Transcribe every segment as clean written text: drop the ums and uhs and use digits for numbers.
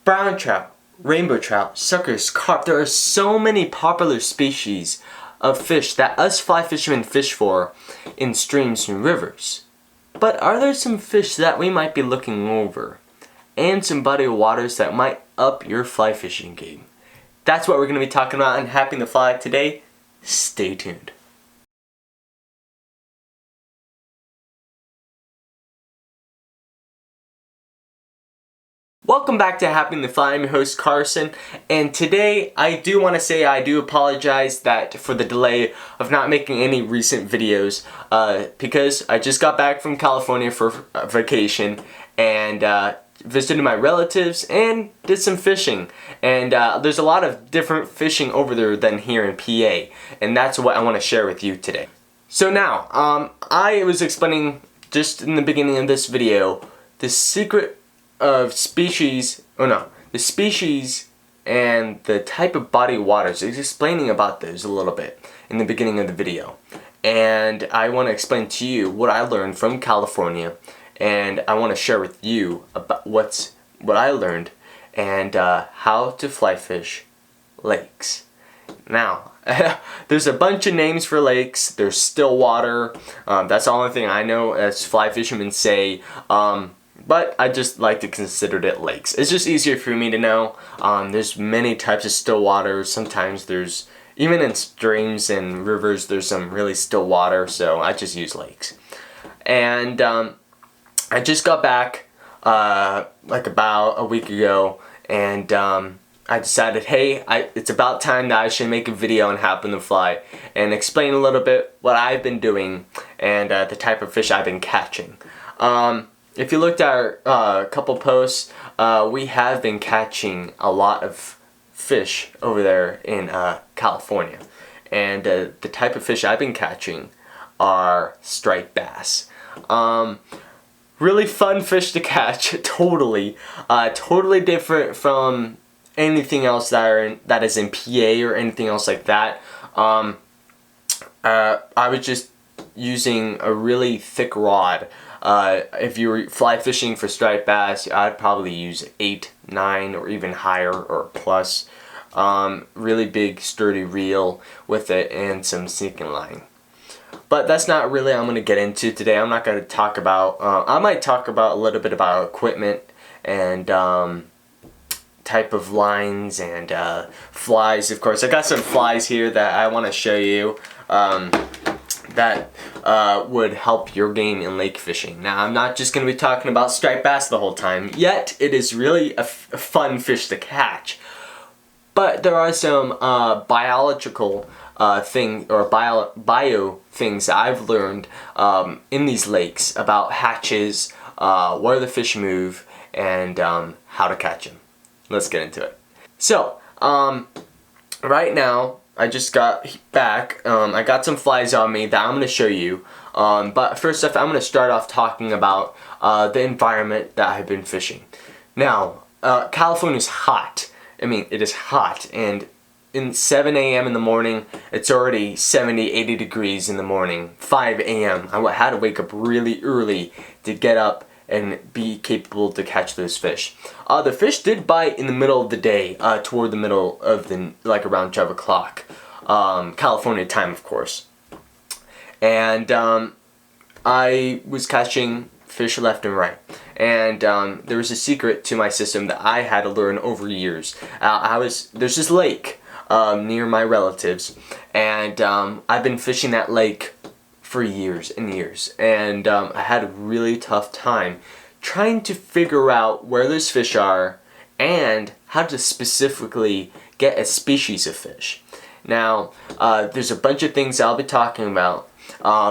brown trout, rainbow trout, suckers, carp. There are so many popular species of fish that us fly fishermen fish for in streams and rivers. But are there some fish that we might be looking over? And some body of waters that might up your fly fishing game? That's what we're going to be talking about in Happy in the Fly today. Stay tuned. Welcome back to Happy in the Fly. I'm your host Carson, and today I do want to say I do apologize for the delay of not making any recent videos because I just got back from California for vacation and visited my relatives and did some fishing. And there's a lot of different fishing over there than here in PA, and that's what I want to share with you today. So now, I was explaining just in the beginning of this video the secret of the species and the type of body of waters. I was explaining about those a little bit in the beginning of the video, and I want to explain to you what I learned from California, and I want to share with you about what I learned and how to fly fish lakes. Now, there's a bunch of names for lakes. There's still water. That's the only thing I know as fly fishermen say. But I just like to consider it lakes. It's just easier for me to know. There's many types of still water. Sometimes there's, even in streams and rivers, there's some really still water, so I just use lakes. And I just got back like about a week ago, and I decided, hey, it's about time that I should make a video on Happy in the Fly and explain a little bit what I've been doing and the type of fish I've been catching. If you looked at our couple posts, we have been catching a lot of fish over there in California. And the type of fish I've been catching are striped bass. Really fun fish to catch, totally. Totally different from anything else that is in PA or anything else like that. I was just using a really thick rod. If you were fly fishing for striped bass, I'd probably use 8, 9, or even higher or plus. Really big sturdy reel with it and some sinking line. But that's not really what I'm going to get into today. I'm not going to talk about, I might talk about a little bit about equipment and type of lines and flies. Of course, I got some flies here that I want to show you. That would help your game in lake fishing. Now, I'm not just going to be talking about striped bass the whole time, yet it is really a fun fish to catch. But there are some biological bio things that I've learned in these lakes about hatches, where the fish move, and how to catch them. Let's get into it. So, right now, I just got back. I got some flies on me that I'm going to show you. But first off, I'm going to start off talking about the environment that I've been fishing. Now, California's hot. I mean, it is hot. And in 7 a.m. in the morning, it's already 70, 80 degrees in the morning. 5 a.m. I had to wake up really early to get up and be capable to catch those fish. The fish did bite in the middle of the day, toward the middle of the, like around 12 o'clock, California time, of course. And I was catching fish left and right. And there was a secret to my system that I had to learn over years. There's this lake near my relatives, and I've been fishing that lake for years and years, and I had a really tough time trying to figure out where those fish are and how to specifically get a species of fish. Now, there's a bunch of things I'll be talking about.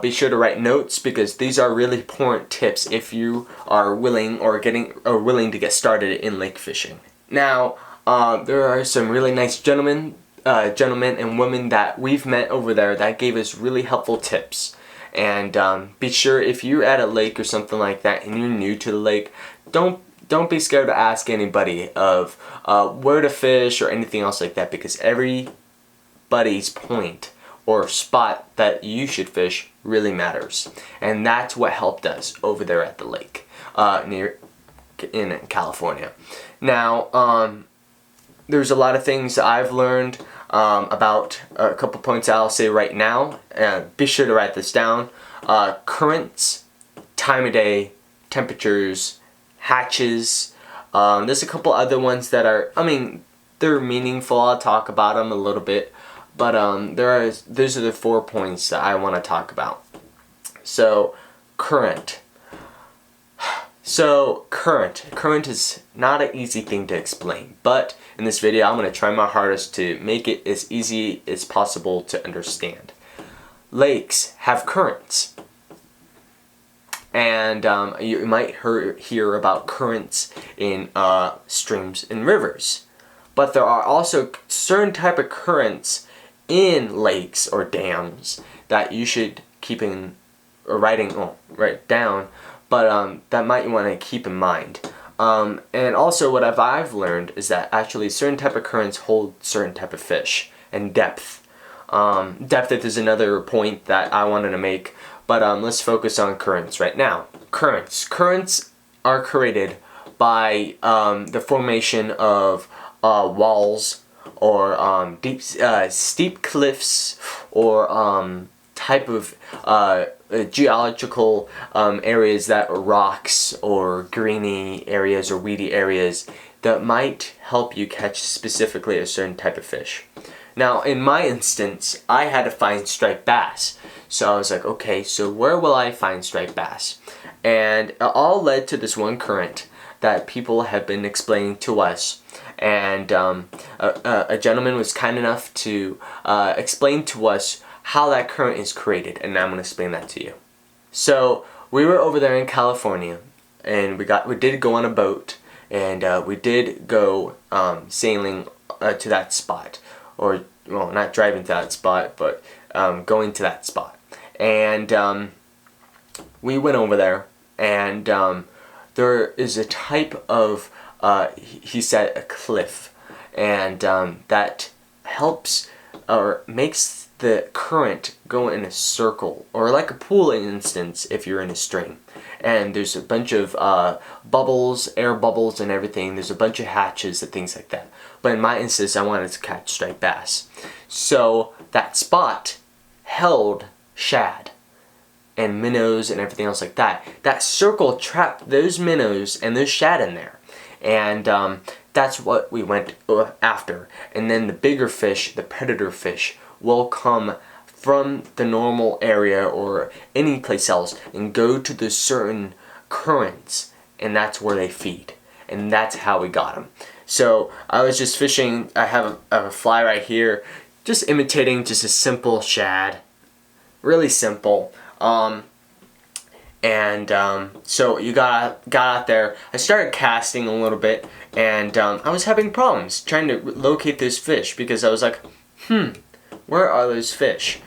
Be sure to write notes because these are really important tips if you are willing to get started in lake fishing. Now, there are some really nice gentlemen and women that we've met over there that gave us really helpful tips. And be sure, if you're at a lake or something like that and you're new to the lake, don't be scared to ask anybody of where to fish or anything else like that, because everybody's point or spot that you should fish really matters. And that's what helped us over there at the lake near in California. Now, there's a lot of things I've learned about a couple points I'll say right now. Be sure to write this down. Currents, time of day, temperatures, hatches. There's a couple other ones that are, they're meaningful. I'll talk about them a little bit. But those are the 4 points that I want to talk about. So, current. So, current is not an easy thing to explain, but in this video I'm going to try my hardest to make it as easy as possible to understand. Lakes have currents, and you might hear about currents in streams and rivers, but there are also certain type of currents in lakes or dams that you should keep in or write down, but that might want to keep in mind. And also what I've learned is that actually certain type of currents hold certain type of fish, and depth. Depth is another point that I wanted to make, but let's focus on currents right now. Currents are created by the formation of walls or steep cliffs or type of geological areas that are rocks or greeny areas or weedy areas that might help you catch specifically a certain type of fish. Now, in my instance, I had to find striped bass. So I was like, okay, so where will I find striped bass? And it all led to this one current that people have been explaining to us. And a gentleman was kind enough to explain to us how that current is created, and now I'm going to explain that to you. So we were over there in California, and we did go on a boat, and we did go sailing to that spot, or well, not driving to that spot, but going to that spot. And we went over there, and there is a type of he said a cliff, and that helps or makes the current go in a circle, or like a pool in instance if you're in a stream. And there's a bunch of bubbles, air bubbles and everything. There's a bunch of hatches and things like that. But in my instance, I wanted to catch striped bass. So that spot held shad and minnows and everything else like that. That circle trapped those minnows and those shad in there. And that's what we went after. And then the bigger fish, the predator fish, will come from the normal area or any place else and go to the certain currents, and that's where they feed. And that's how we got them. So I was just fishing. I have a fly right here, just imitating just a simple shad, really simple. So you got out there. I started casting a little bit, and I was having problems trying to locate this fish because I was like, where are those fish?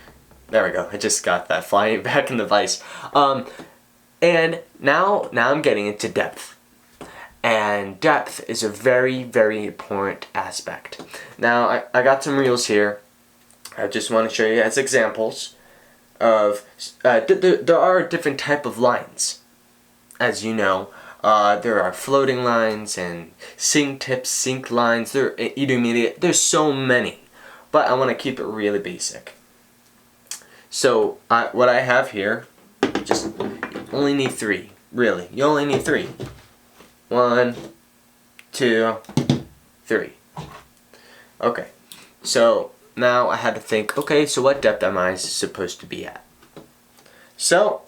There we go. I just got that flying back in the vise. And now I'm getting into depth. And depth is a very, very important aspect. Now, I got some reels here. I just want to show you as examples of, there are different type of lines. As you know, there are floating lines and sink tips, sink lines. There are intermediate. There's so many. But I want to keep it really basic. So what I have here, just only need 3. Really, you only need 3. 1, 2, 3. Okay. So now I had to think. Okay, so what depth am I supposed to be at? So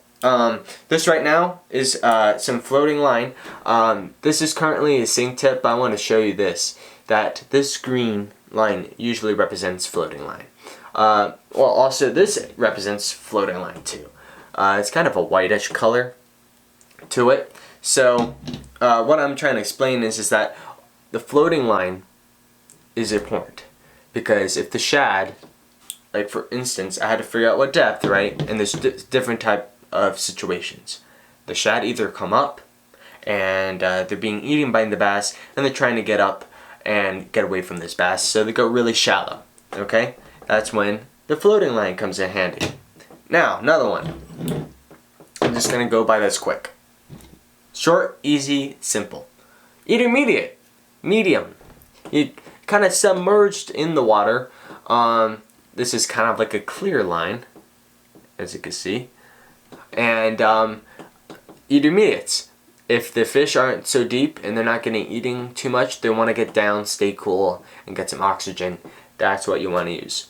this right now is some floating line. This is currently a sink tip. But I want to show you this. That this green line usually represents floating line. Well, also this represents floating line too. It's kind of a whitish color to it. So what I'm trying to explain is that the floating line is important, because if the shad, like for instance, I had to figure out what depth, right? And there's different type of situations. The shad either come up and they're being eaten by the bass, and they're trying to get up and get away from this bass, so they go really shallow. Okay, that's when the floating line comes in handy. Now another one. I'm just gonna go by this quick. Short, easy, simple. Intermediate, medium. You kind of submerged in the water. This is kind of like a clear line, as you can see. And intermediates. If the fish aren't so deep and they're not getting eating too much, they want to get down, stay cool, and get some oxygen. That's what you want to use.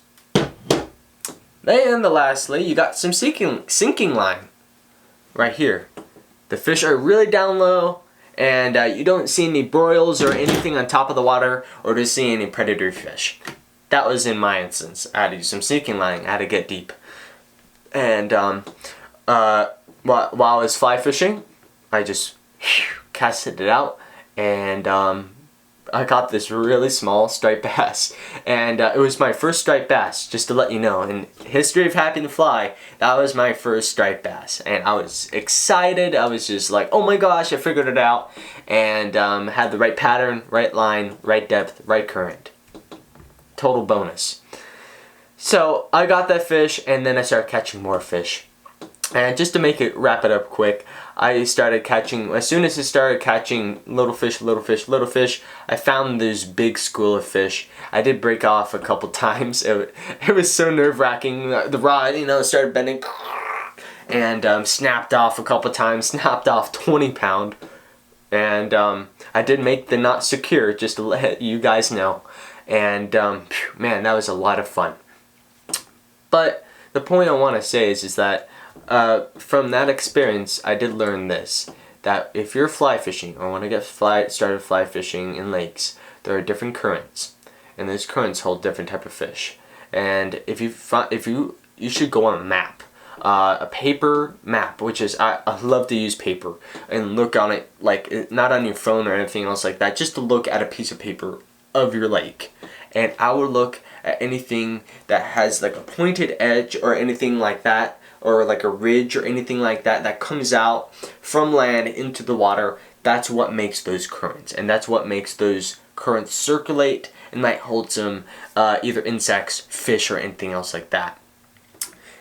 Then lastly, you got some sinking line right here. The fish are really down low, and you don't see any broils or anything on top of the water, or to see any predator fish. That was in my instance. I had to use some sinking line. I had to get deep. And while I was fly fishing, I just casted it out, and I got this really small striped bass, and it was my first striped bass, just to let you know. In history of Happy to Fly, that was my first striped bass, and I was excited. I was just like, oh my gosh, I figured it out, and had the right pattern, right line, right depth, right current. Total bonus. So I got that fish, and then I started catching more fish. And just to wrap it up quick, I started catching, as soon as I started catching little fish, I found this big school of fish. I did break off a couple times. It was so nerve-wracking. The rod, started bending and snapped off a couple times, snapped off 20 pound. And I did make the knot secure, just to let you guys know. And man, that was a lot of fun. But the point I want to say is that from that experience, I did learn this, that if you're fly fishing or want to get started fly fishing in lakes, there are different currents, and those currents hold different type of fish. And you should go on a map, a paper map, which is I love to use paper and look on it, like not on your phone or anything else like that, just to look at a piece of paper of your lake. And I would look at anything that has like a pointed edge or anything like that, or like a ridge or anything like that that comes out from land into the water. That's what makes those currents, and that's what makes those currents circulate and might hold some either insects, fish, or anything else like that.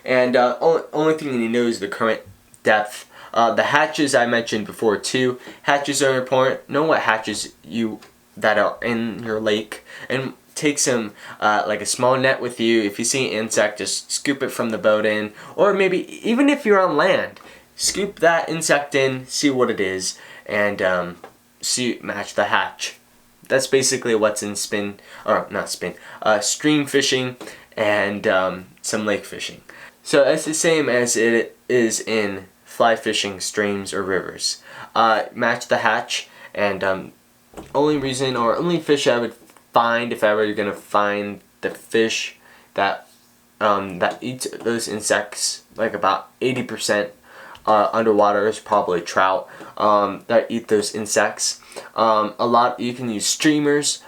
And only thing you need to know is the current depth. The hatches I mentioned before too. Hatches are important. Know what hatches that are in your lake, and take some like a small net with you. If you see an insect, just scoop it from the boat in, or maybe even if you're on land, scoop that insect in, see what it is, and match the hatch. That's basically what's in stream fishing and some lake fishing. So it's the same as it is in fly fishing, streams, or rivers. Match the hatch, and only fish I would find, if ever you're gonna find the fish that eats those insects, like about 80% underwater, is probably trout that eat those insects. You can use streamers.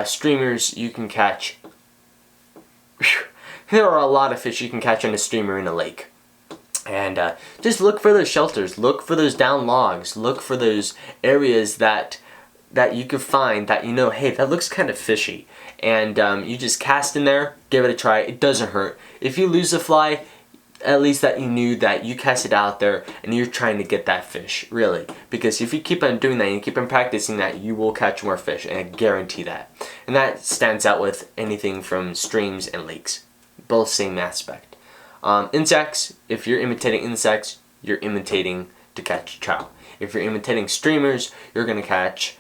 Streamers you can catch. There are a lot of fish you can catch on a streamer in a lake. And just look for those shelters, look for those down logs, look for those areas that you can find that hey, that looks kind of fishy. And you just cast in there, give it a try. It doesn't hurt. If you lose a fly, at least that you knew that you cast it out there and you're trying to get that fish, really. Because if you keep on doing that and you keep on practicing that, you will catch more fish, and I guarantee that. And that stands out with anything from streams and lakes. Both same aspect. Insects, if you're imitating insects, you're imitating to catch trout. If you're imitating streamers, you're going to catch,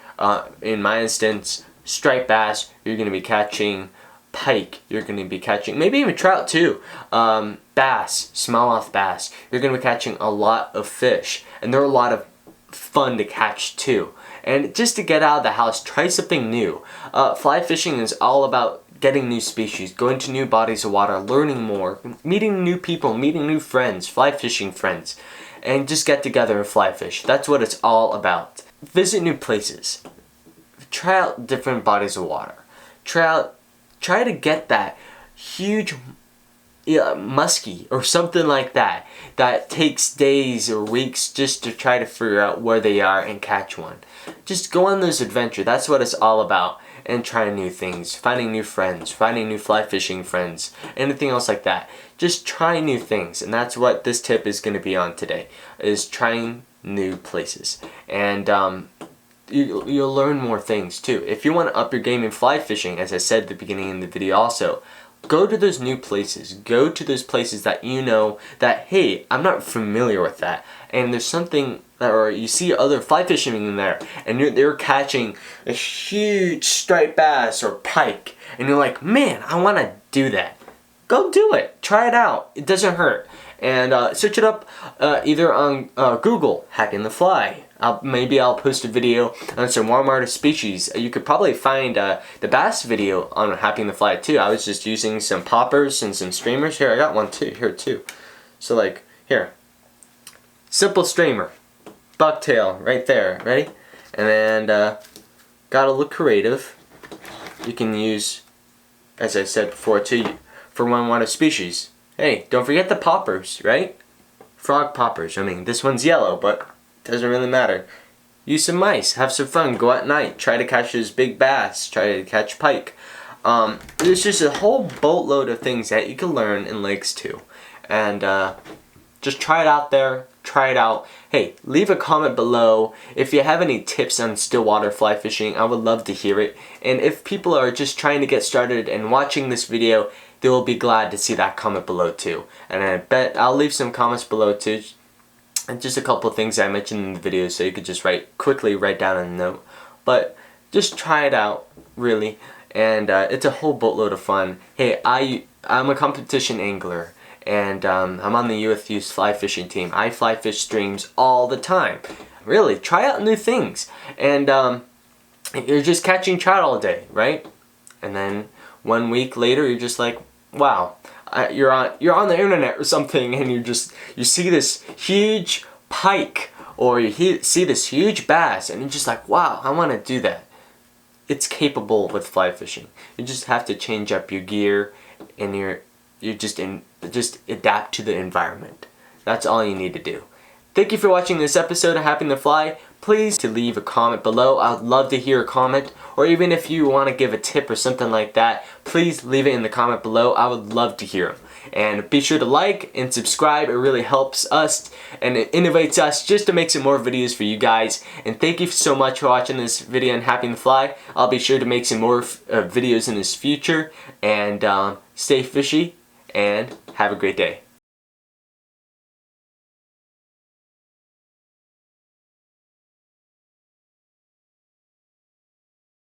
in my instance, striped bass. You're going to be catching pike. You're going to be catching maybe even trout too. Bass, smallmouth bass. You're going to be catching a lot of fish, and they're a lot of fun to catch too. And just to get out of the house, try something new. Fly fishing is all about getting new species, going to new bodies of water, learning more, meeting new people, meeting new friends, fly fishing friends, and just get together and fly fish. That's what it's all about. Visit new places. Try out different bodies of water. Try to get that huge muskie or something like that takes days or weeks just to try to figure out where they are and catch one. Just go on this adventure. That's what it's all about. And trying new things, finding new friends, finding new fly fishing friends, anything else like that. Just try new things, and that's what this tip is going to be on today, is trying new places. And you'll learn more things too. If you want to up your game in fly fishing, as I said at the beginning of the video also, go to those new places. Go to those places that you know that, hey, I'm not familiar with that. And there's something that, or you see other fly fishing in there, and they're catching a huge striped bass or pike. And you're like, man, I want to do that. Go do it. Try it out. It doesn't hurt. And search it up either on Google, Hacking the Fly. Maybe I'll post a video on some warm-water species. You could probably find the bass video on Hacking the Fly too. I was just using some poppers and some streamers. Here, I got one here too. So like, here. Simple streamer. Bucktail, right there. Ready? And then, gotta look creative. You can use, as I said before too, for warm-water species. Hey, don't forget the poppers, right? Frog poppers. I mean, this one's yellow, but doesn't really matter. Use some mice, have some fun, go at night, try to catch those big bass, try to catch pike. There's just a whole boatload of things that you can learn in lakes too. And just try it out there, try it out. Hey, leave a comment below if you have any tips on stillwater fly fishing. I would love to hear it. And if people are just trying to get started and watching this video, they will be glad to see that comment below too. And I bet I'll leave some comments below too. And just a couple of things I mentioned in the video, so you could just quickly write down a note. But just try it out, really. And it's a whole boatload of fun. Hey, I'm a competition angler. And I'm on the youth fly fishing team. I fly fish streams all the time. Really, try out new things. And you're just catching trout all day, right? And then 1 week later, you're just like, wow, you're on the internet or something, and you see this huge pike, or you see this huge bass, and you're just like, wow, I want to do that. It's capable with fly fishing. You just have to change up your gear, and you just adapt to the environment. That's all you need to do. Thank you for watching this episode of Hacking the Fly. Please to leave a comment below. I would love to hear a comment, or even if you want to give a tip or something like that, please leave it in the comment below. I would love to hear them. And be sure to like and subscribe. It really helps us and it innovates us just to make some more videos for you guys. And thank you so much for watching this video on Hacking the Fly. I'll be sure to make some more videos in this future. And stay fishy and have a great day.